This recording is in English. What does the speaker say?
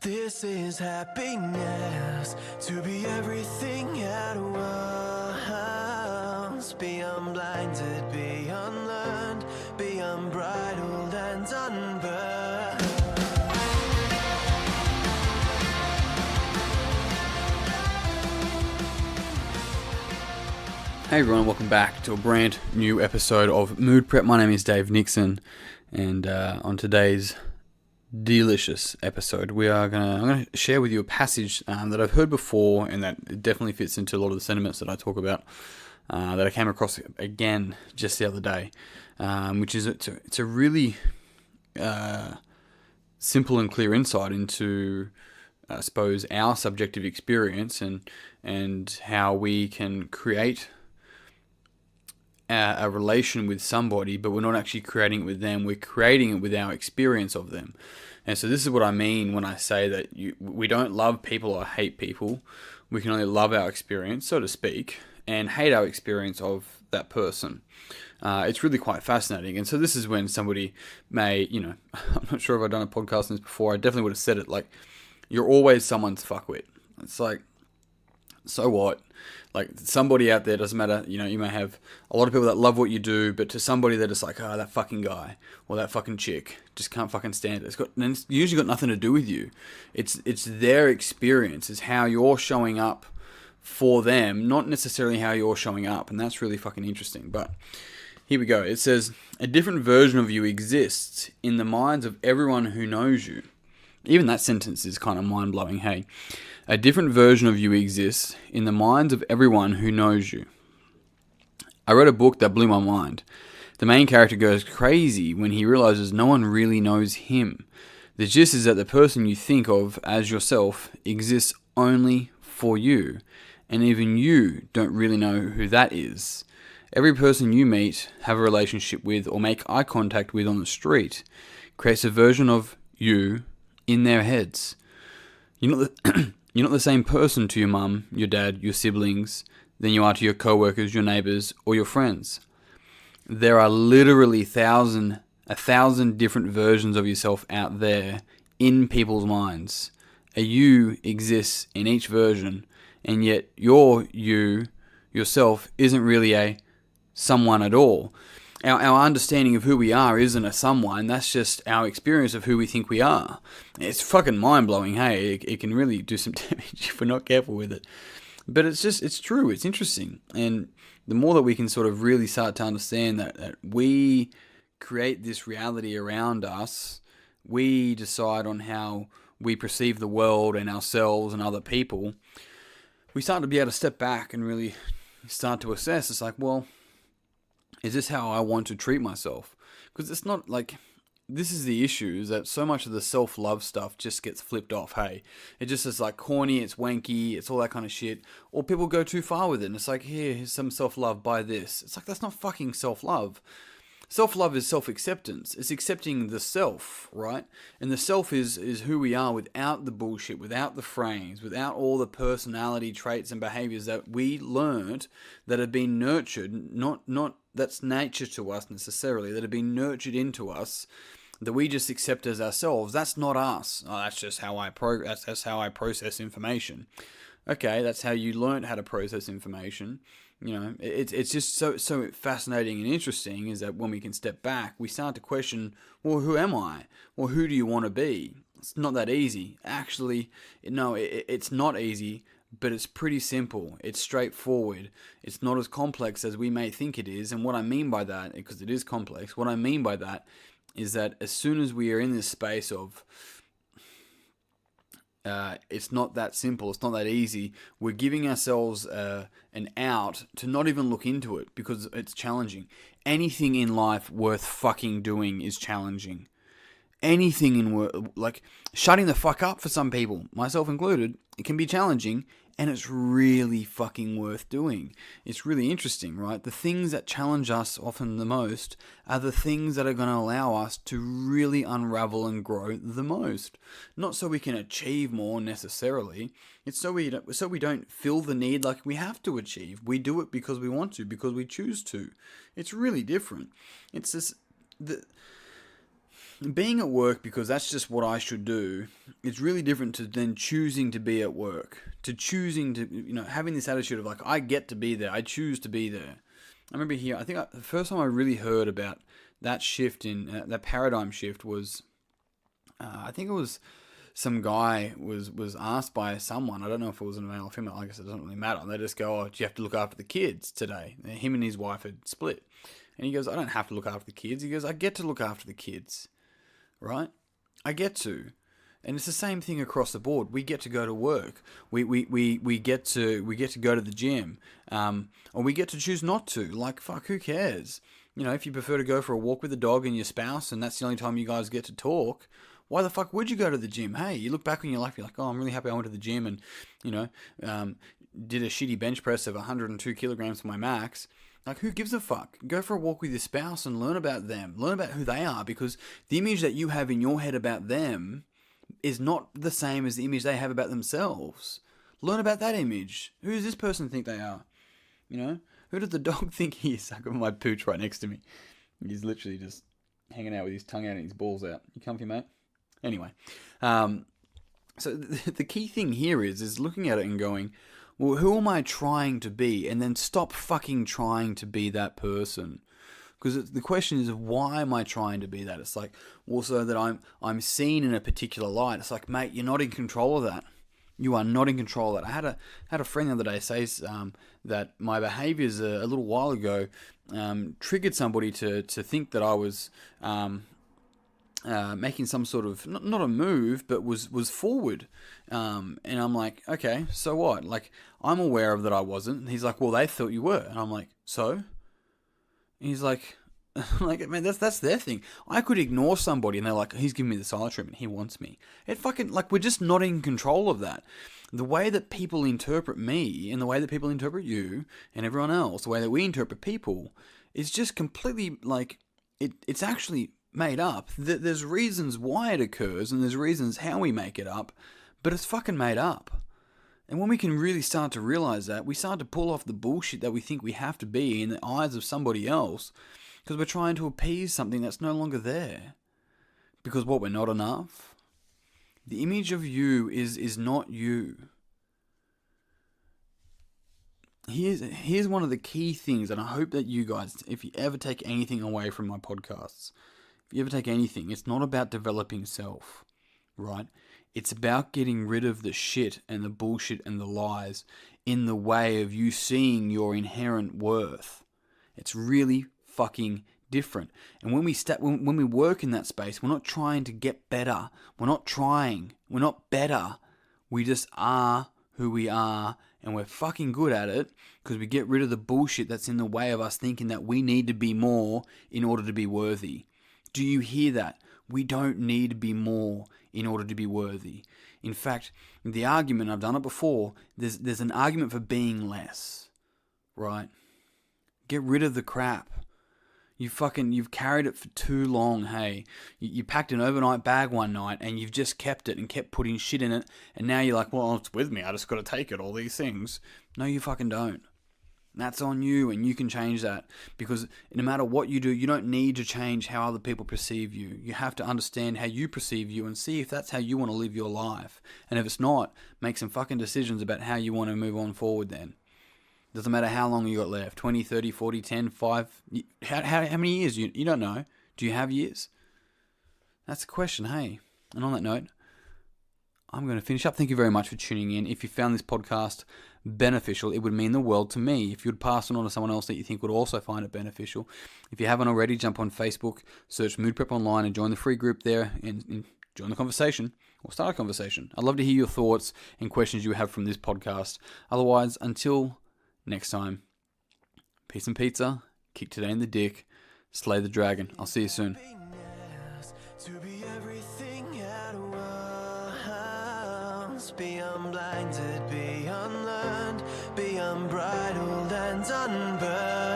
This is happiness, to be everything at once. Be unblinded, be unlearned, be unbridled and unburned. Hey everyone, welcome back to a brand new episode of Mood Prep. My name is Dave Nixon, and on today's delicious episode, I'm going to share with you a passage that I've heard before, and that it definitely fits into a lot of the sentiments that I talk about, that I came across again just the other day, which is it's a really simple and clear insight into, I suppose, our subjective experience and how we can create a relation with somebody, but we're not actually creating it with them. We're creating it with our experience of them. And so this is what I mean when I say that we don't love people or hate people. We can only love our experience, so to speak, and hate our experience of that person. It's really quite fascinating. And so this is when somebody may, I'm not sure if I've done a podcast on this before. I definitely would have said it, like, you're always someone's fuckwit. It's like, so what? Like, somebody out there, doesn't matter, you may have a lot of people that love what you do, but to somebody they're just like, oh, that fucking guy or that fucking chick, just can't fucking stand it. It's usually got nothing to do with you. It's their experience, is how you're showing up for them, not necessarily how you're showing up, and that's really fucking interesting. But here we go. It says, a different version of you exists in the minds of everyone who knows you. Even that sentence is kind of mind-blowing, hey? A different version of you exists in the minds of everyone who knows you. I read a book that blew my mind. The main character goes crazy when he realizes no one really knows him. The gist is that the person you think of as yourself exists only for you, and even you don't really know who that is. Every person you meet, have a relationship with, or make eye contact with on the street creates a version of you in their heads. You're not the same person to your mum, your dad, your siblings than you are to your co-workers, your neighbours, or your friends. There are literally a thousand different versions of yourself out there in people's minds. A you exists in each version, and yet your you, yourself, isn't really a someone at all. Our understanding of who we are isn't a someone, that's just our experience of who we think we are. It's fucking mind-blowing, hey? It can really do some damage if we're not careful with it. But it's true, it's interesting. And the more that we can sort of really start to understand that we create this reality around us, we decide on how we perceive the world and ourselves and other people, we start to be able to step back and really start to assess. It's like, well, is this how I want to treat myself? Because it's not like, this is the issue, is that so much of the self-love stuff just gets flipped off, hey? It just is like corny, it's wanky, it's all that kind of shit. Or people go too far with it, and it's like, here's some self-love, buy this. It's like, that's not fucking self-love. Self-love is self-acceptance. It's accepting the self, right? And the self is who we are without the bullshit, without the frames, without all the personality traits and behaviors that we learned that have been nurtured, not that's nature to us necessarily, that have been nurtured into us, that we just accept as ourselves. That's not us. Oh, that's just how that's how I process information. Okay, that's how you learned how to process information. It's just so fascinating and interesting, is that when we can step back, we start to question, well, who am I? Well, who do you want to be? It's not that easy. Actually, no, it's not easy, but it's pretty simple. It's straightforward. It's not as complex as we may think it is. And what I mean by that, because it is complex, what I mean by that is that as soon as we are in this space of it's not that simple, it's not that easy, we're giving ourselves an out to not even look into it because it's challenging. Anything in life worth fucking doing is challenging. Anything like shutting the fuck up for some people, myself included, it can be challenging, and it's really fucking worth doing. It's really interesting, right? The things that challenge us often the most are the things that are going to allow us to really unravel and grow the most. Not so we can achieve more necessarily. It's so we don't feel the need like we have to achieve. We do it because we want to, because we choose to. It's really different. It's this being at work because that's just what I should do, it's really different to then choosing to be at work, to choosing to, having this attitude of like, I get to be there, I choose to be there. I remember here, the first time I really heard about that shift that paradigm shift was, I think it was some guy was asked by someone, I don't know if it was a male or female, I guess it doesn't really matter. They just go, do you have to look after the kids today? Him and his wife had split. And he goes, I don't have to look after the kids. He goes, I get to look after the kids. Right? I get to. And it's the same thing across the board. We get to go to work. We get to go to the gym. Or we get to choose not to. Like, fuck, who cares? If you prefer to go for a walk with the dog and your spouse and that's the only time you guys get to talk, why the fuck would you go to the gym? Hey, you look back on your life, you're like, oh, I'm really happy I went to the gym and, did a shitty bench press of 102 kilograms for my max. Like, who gives a fuck? Go for a walk with your spouse and learn about them. Learn about who they are, because the image that you have in your head about them is not the same as the image they have about themselves. Learn about that image. Who does this person think they are? Who does the dog think he is? I've got my pooch right next to me. He's literally just hanging out with his tongue out and his balls out. You comfy, mate? Anyway, so the key thing here is looking at it and going, well, who am I trying to be? And then stop fucking trying to be that person. Because the question is, why am I trying to be that? It's like, well, so that I'm seen in a particular light. It's like, mate, you're not in control of that. You are not in control of that. I had a friend the other day say that my behaviours a little while ago triggered somebody to think that I was making some sort of, not a move, but was forward. And I'm like, okay, so what? Like, I'm aware of that I wasn't. And he's like, well, they thought you were. And I'm like, so? And he's like, man, that's their thing. I could ignore somebody and they're like, he's giving me the silent treatment, he wants me. It fucking, like, we're just not in control of that. The way that people interpret me and the way that people interpret you and everyone else, the way that we interpret people is just completely, like, it's actually made up. There's reasons why it occurs and there's reasons how we make it up, but it's fucking made up. And when we can really start to realize that, we start to pull off the bullshit that we think we have to be in the eyes of somebody else, because we're trying to appease something that's no longer there. Because what, we're not enough? The image of you is not you. Here's one of the key things, and I hope that you guys, if you ever take anything away from my podcasts, if you ever take anything, it's not about developing self, right? It's about getting rid of the shit and the bullshit and the lies in the way of you seeing your inherent worth. It's really fucking different. And when we work in that space, we're not trying to get better. We're not better. We just are who we are, and we're fucking good at it because we get rid of the bullshit that's in the way of us thinking that we need to be more in order to be worthy. Do you hear that? We don't need to be more in order to be worthy. In fact, the argument, I've done it before, there's an argument for being less, right? Get rid of the crap. You've carried it for too long, hey. You packed an overnight bag one night and you've just kept it and kept putting shit in it, and now you're like, well, it's with me, I just got to take it, all these things. No, you fucking don't. That's on you, and you can change that, because no matter what you do, you don't need to change how other people perceive you. You have to understand how you perceive you and see if that's how you want to live your life. And if it's not, make some fucking decisions about how you want to move on forward then. Doesn't matter how long you got left, 20, 30, 40, 10, 5, how many years? You don't know. Do you have years? That's the question, hey. And on that note, I'm going to finish up. Thank you very much for tuning in. If you found this podcast beneficial, it would mean the world to me if you'd pass it on to someone else that you think would also find it beneficial. If you haven't already, jump on Facebook, search Mood Prep Online and join the free group there and join the conversation or start a conversation. I'd love to hear your thoughts and questions you have from this podcast. Otherwise, until next time, peace and pizza, kick today in the dick, slay the dragon. I'll see you soon. To be everything at once, be unblinded, be unlearned, be unbridled and unburned.